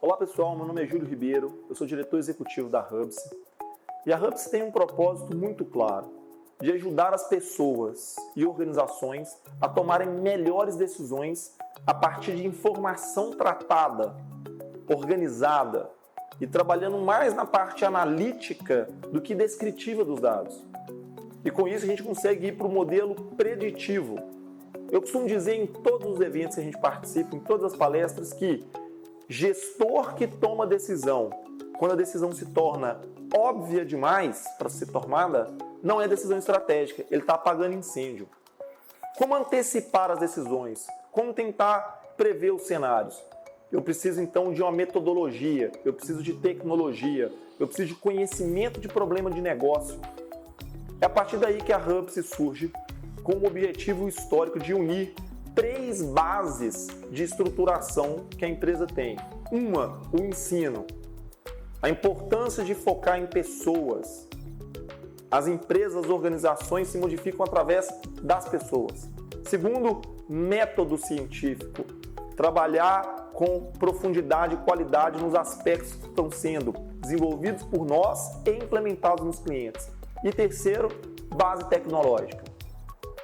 Olá pessoal, meu nome é Júlio Ribeiro, eu sou diretor executivo da Hubs. E a Hubs tem um propósito muito claro, de ajudar as pessoas e organizações a tomarem melhores decisões a partir de informação tratada, organizada e trabalhando mais na parte analítica do que descritiva dos dados. E com isso a gente consegue ir para o modelo preditivo. Eu costumo dizer em todos os eventos que a gente participa, em todas as palestras, que gestor que toma decisão, quando a decisão se torna óbvia demais para ser tomada, não é decisão estratégica, ele está apagando incêndio. Como antecipar as decisões? Como tentar prever os cenários? Eu preciso então de uma metodologia, eu preciso de tecnologia, eu preciso de conhecimento de problema de negócio. É a partir daí que a Hubs surge com o objetivo histórico de unir 3 bases de estruturação que a empresa tem. Uma, o ensino. A importância de focar em pessoas. As empresas, as organizações se modificam através das pessoas. Segundo, método científico. Trabalhar com profundidade e qualidade nos aspectos que estão sendo desenvolvidos por nós e implementados nos clientes. E terceiro, base tecnológica.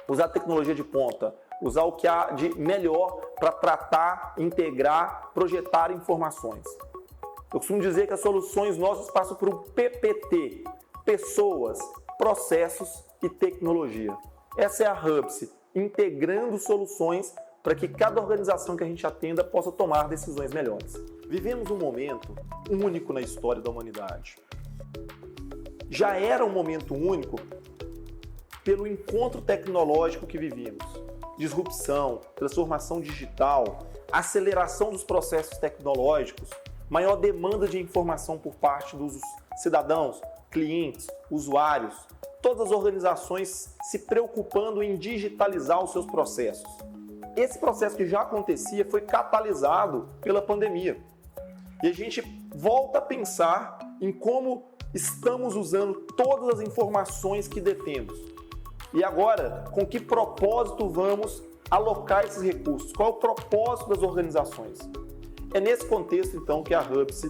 Usar tecnologia de ponta. Usar o que há de melhor para tratar, integrar, projetar informações. Eu costumo dizer que as soluções nossas passam por um PPT, pessoas, processos e tecnologia. Essa é a Hubs, integrando soluções para que cada organização que a gente atenda possa tomar decisões melhores. Vivemos um momento único na história da humanidade. Já era um momento único pelo encontro tecnológico que vivíamos. Disrupção, transformação digital, aceleração dos processos tecnológicos, maior demanda de informação por parte dos cidadãos, clientes, usuários, todas as organizações se preocupando em digitalizar os seus processos. Esse processo que já acontecia foi catalisado pela pandemia. E a gente volta a pensar em como estamos usando todas as informações que detemos. E agora, com que propósito vamos alocar esses recursos? Qual é o propósito das organizações? É nesse contexto, então, que a Hubs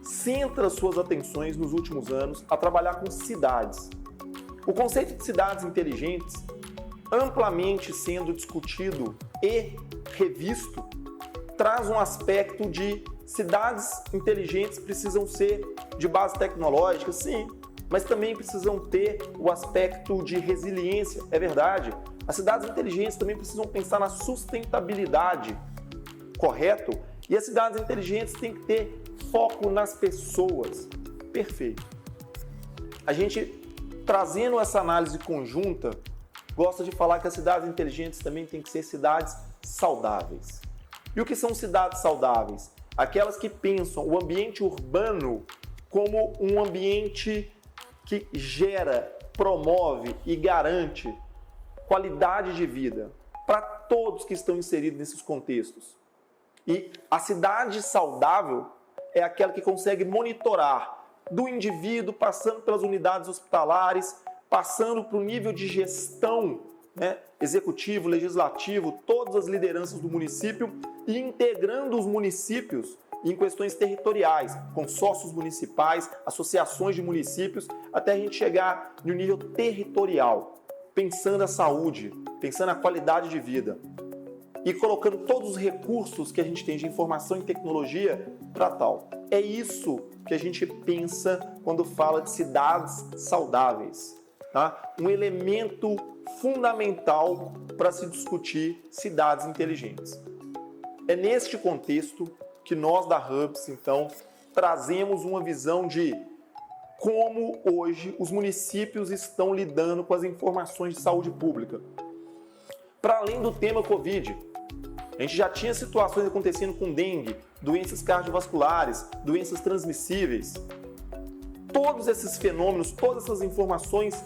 centra suas atenções nos últimos anos a trabalhar com cidades. O conceito de cidades inteligentes, amplamente sendo discutido e revisto, traz um aspecto de cidades inteligentes precisam ser de base tecnológica, sim, mas também precisam ter o aspecto de resiliência, é verdade. As cidades inteligentes também precisam pensar na sustentabilidade, correto? E as cidades inteligentes têm que ter foco nas pessoas, perfeito. A gente, trazendo essa análise conjunta, gosta de falar que as cidades inteligentes também têm que ser cidades saudáveis. E o que são cidades saudáveis? Aquelas que pensam o ambiente urbano como um ambiente que gera, promove e garante qualidade de vida para todos que estão inseridos nesses contextos. E a cidade saudável é aquela que consegue monitorar do indivíduo, passando pelas unidades hospitalares, passando para o nível de gestão, executivo, legislativo, todas as lideranças do município e integrando os municípios em questões territoriais, consórcios municipais, associações de municípios, até a gente chegar no nível territorial, pensando a saúde, pensando a qualidade de vida e colocando todos os recursos que a gente tem de informação e tecnologia para tal. É isso que a gente pensa quando fala de cidades saudáveis, tá? Um elemento fundamental para se discutir cidades inteligentes. É neste contexto que nós da Hubs, então, trazemos uma visão de como hoje os municípios estão lidando com as informações de saúde pública. Para além do tema Covid, a gente já tinha situações acontecendo com dengue, doenças cardiovasculares, doenças transmissíveis. Todos esses fenômenos, todas essas informações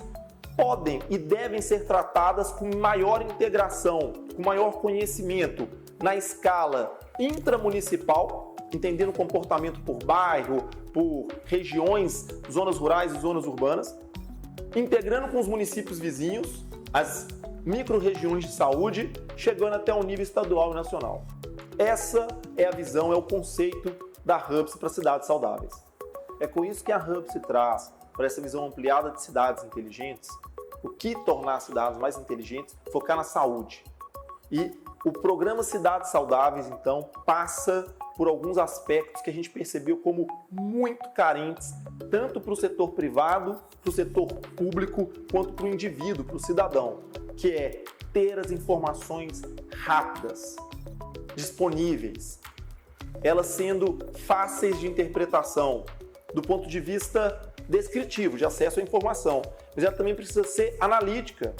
podem e devem ser tratadas com maior integração, com maior conhecimento na escala intramunicipal, entendendo o comportamento por bairro, por regiões, zonas rurais e zonas urbanas, integrando com os municípios vizinhos, as micro-regiões de saúde, chegando até o nível estadual e nacional. Essa é a visão, é o conceito da Hubs para cidades saudáveis. É com isso que a Hubs traz para essa visão ampliada de cidades inteligentes, o que tornar as cidades mais inteligentes, focar na saúde. E o programa Cidades Saudáveis, então, passa por alguns aspectos que a gente percebeu como muito carentes, tanto para o setor privado, para o setor público, quanto para o indivíduo, para o cidadão, que é ter as informações rápidas, disponíveis, elas sendo fáceis de interpretação, do ponto de vista descritivo, de acesso à informação, mas ela também precisa ser analítica.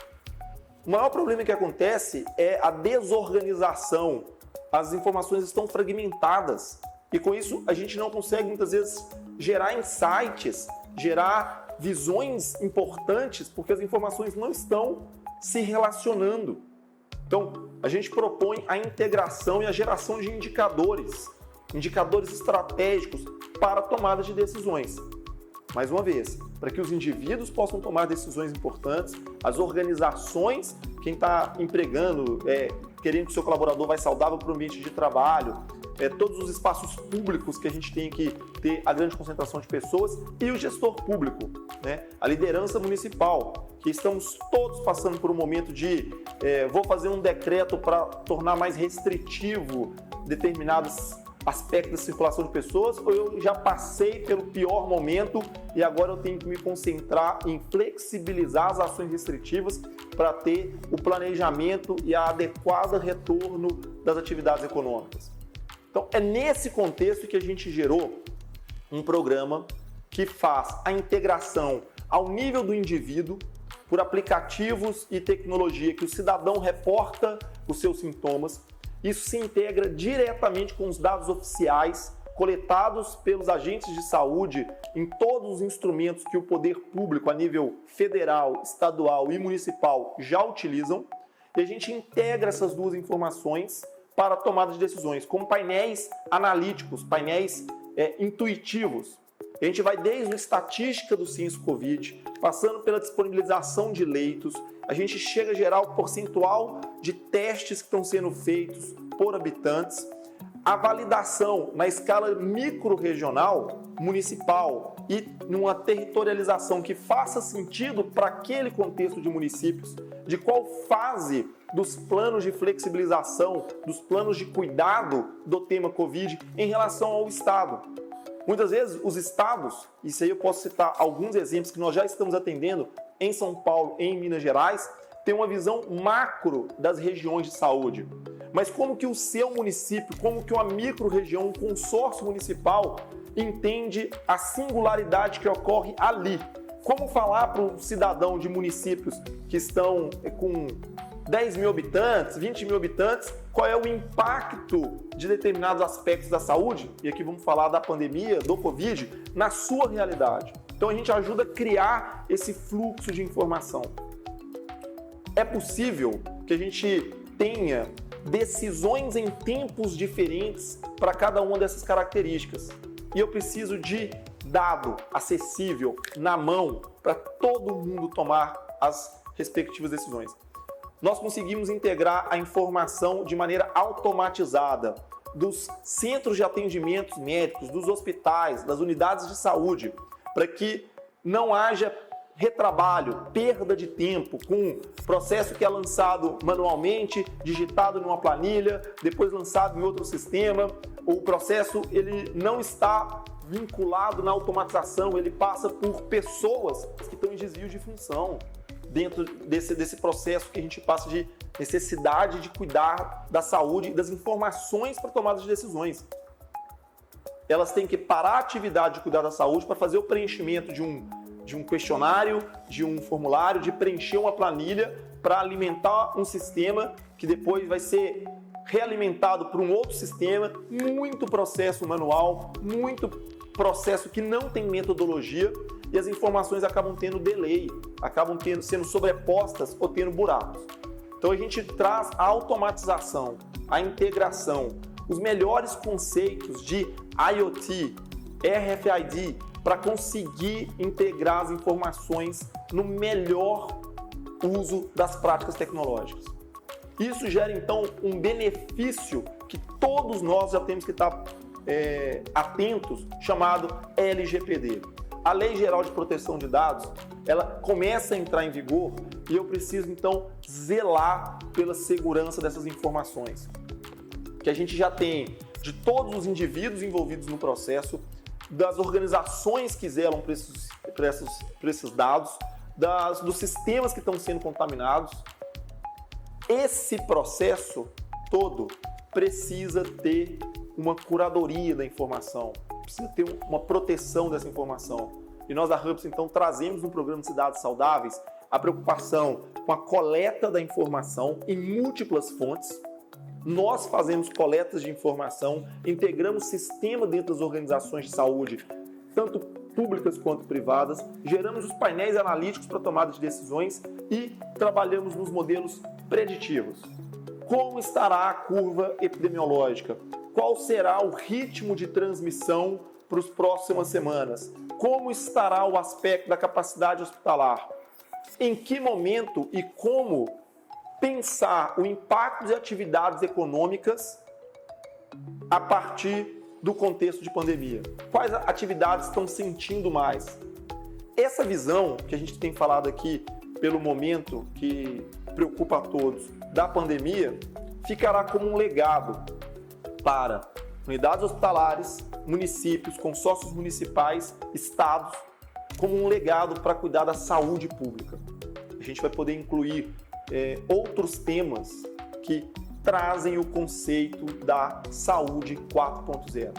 O maior problema que acontece é a desorganização. As informações estão fragmentadas e com isso a gente não consegue muitas vezes gerar insights, gerar visões importantes porque as informações não estão se relacionando. Então, a gente propõe a integração e a geração de indicadores estratégicos para a tomada de decisões. Mais uma vez, para que os indivíduos possam tomar decisões importantes, as organizações, quem está empregando, querendo que o seu colaborador vá saudável para o ambiente de trabalho, todos os espaços públicos que a gente tem que ter a grande concentração de pessoas e o gestor público, né? A liderança municipal, que estamos todos passando por um momento de vou fazer um decreto para tornar mais restritivo determinados aspectos da circulação de pessoas, ou eu já passei pelo pior momento e agora eu tenho que me concentrar em flexibilizar as ações restritivas para ter o planejamento e a adequada retorno das atividades econômicas. Então, é nesse contexto que a gente gerou um programa que faz a integração ao nível do indivíduo por aplicativos e tecnologia que o cidadão reporta os seus sintomas. Isso se integra diretamente com os dados oficiais coletados pelos agentes de saúde em todos os instrumentos que o poder público a nível federal, estadual e municipal já utilizam. E a gente integra essas duas informações para a tomada de decisões, com painéis analíticos, painéis intuitivos. A gente vai desde a estatística do censo Covid, passando pela disponibilização de leitos, a gente chega a gerar o percentual de testes que estão sendo feitos por habitantes, a validação na escala micro-regional, municipal e numa territorialização que faça sentido para aquele contexto de municípios, de qual fase dos planos de flexibilização, dos planos de cuidado do tema Covid em relação ao Estado. Muitas vezes os estados, isso aí eu posso citar alguns exemplos que nós já estamos atendendo em São Paulo e em Minas Gerais, tem uma visão macro das regiões de saúde. Mas como que o seu município, como que uma micro-região, um consórcio municipal entende a singularidade que ocorre ali? Como falar para um cidadão de municípios que estão com 10 mil habitantes, 20 mil habitantes, qual é o impacto de determinados aspectos da saúde? E aqui vamos falar da pandemia, do Covid, na sua realidade. Então a gente ajuda a criar esse fluxo de informação. É possível que a gente tenha decisões em tempos diferentes para cada uma dessas características. E eu preciso de dado acessível, na mão, para todo mundo tomar as respectivas decisões. Nós conseguimos integrar a informação de maneira automatizada dos centros de atendimentos médicos, dos hospitais, das unidades de saúde, para que não haja retrabalho, perda de tempo com processo que é lançado manualmente, digitado numa planilha, depois lançado em outro sistema. O processo ele não está vinculado na automatização, ele passa por pessoas que estão em desvio de função dentro desse processo que a gente passa de necessidade de cuidar da saúde e das informações para tomada de decisões. Elas têm que parar a atividade de cuidar da saúde para fazer o preenchimento de um questionário, de um formulário, de preencher uma planilha para alimentar um sistema que depois vai ser realimentado por um outro sistema, muito processo manual, muito processo que não tem metodologia e as informações acabam tendo delay, acabam sendo sobrepostas ou tendo buracos. Então a gente traz a automatização, a integração, os melhores conceitos de IoT, RFID, para conseguir integrar as informações no melhor uso das práticas tecnológicas. Isso gera, então, um benefício que todos nós já temos que estar atentos, chamado LGPD. A Lei Geral de Proteção de Dados, ela começa a entrar em vigor e eu preciso, então, zelar pela segurança dessas informações. Que a gente já tem de todos os indivíduos envolvidos no processo, das organizações que zelam por esses dados, dos sistemas que estão sendo contaminados. Esse processo todo precisa ter uma curadoria da informação, precisa ter uma proteção dessa informação. E nós da Hubs, então, trazemos no programa de Cidades Saudáveis a preocupação com a coleta da informação em múltiplas fontes. Nós fazemos coletas de informação, integramos sistema dentro das organizações de saúde, tanto públicas quanto privadas, geramos os painéis analíticos para tomada de decisões e trabalhamos nos modelos preditivos. Como estará a curva epidemiológica? Qual será o ritmo de transmissão para as próximas semanas? Como estará o aspecto da capacidade hospitalar? Em que momento e como pensar o impacto de atividades econômicas a partir do contexto de pandemia? Quais atividades estão sentindo mais? Essa visão que a gente tem falado aqui, pelo momento que preocupa a todos, da pandemia, ficará como um legado para unidades hospitalares, municípios, consórcios municipais, estados, como um legado para cuidar da saúde pública. A gente vai poder incluir outros temas que trazem o conceito da saúde 4.0,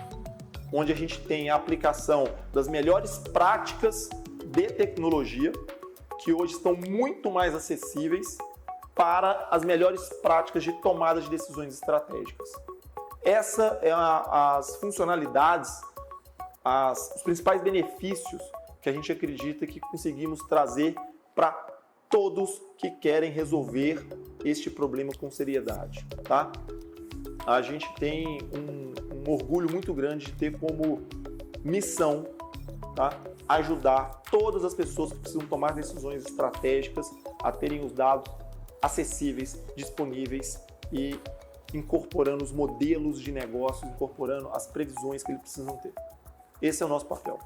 onde a gente tem a aplicação das melhores práticas de tecnologia, que hoje estão muito mais acessíveis, para as melhores práticas de tomada de decisões estratégicas. Essa é as funcionalidades, os principais benefícios que a gente acredita que conseguimos trazer para todos que querem resolver este problema com seriedade, tá? A gente tem um orgulho muito grande de ter como missão, tá, ajudar todas as pessoas que precisam tomar decisões estratégicas a terem os dados acessíveis, disponíveis e incorporando os modelos de negócio, incorporando as previsões que eles precisam ter. Esse é o nosso papel.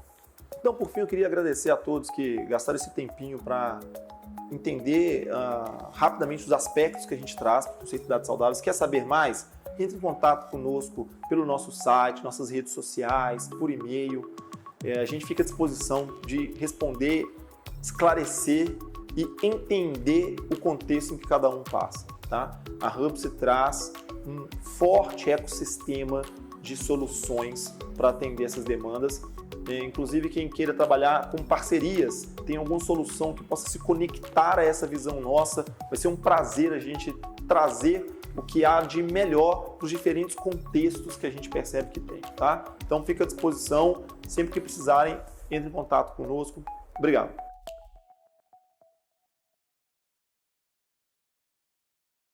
Então, por fim, eu queria agradecer a todos que gastaram esse tempinho para entender rapidamente os aspectos que a gente traz para o conceito de dados saudáveis. Quer saber mais? Entre em contato conosco pelo nosso site, nossas redes sociais, por e-mail. A gente fica à disposição de responder, esclarecer e entender o contexto em que cada um passa. Tá? A Hubs traz um forte ecossistema de soluções para atender essas demandas. Inclusive, quem queira trabalhar com parcerias, tem alguma solução que possa se conectar a essa visão nossa, vai ser um prazer a gente trazer o que há de melhor para os diferentes contextos que a gente percebe que tem. Tá? Então, fica à disposição, sempre que precisarem, entre em contato conosco. Obrigado.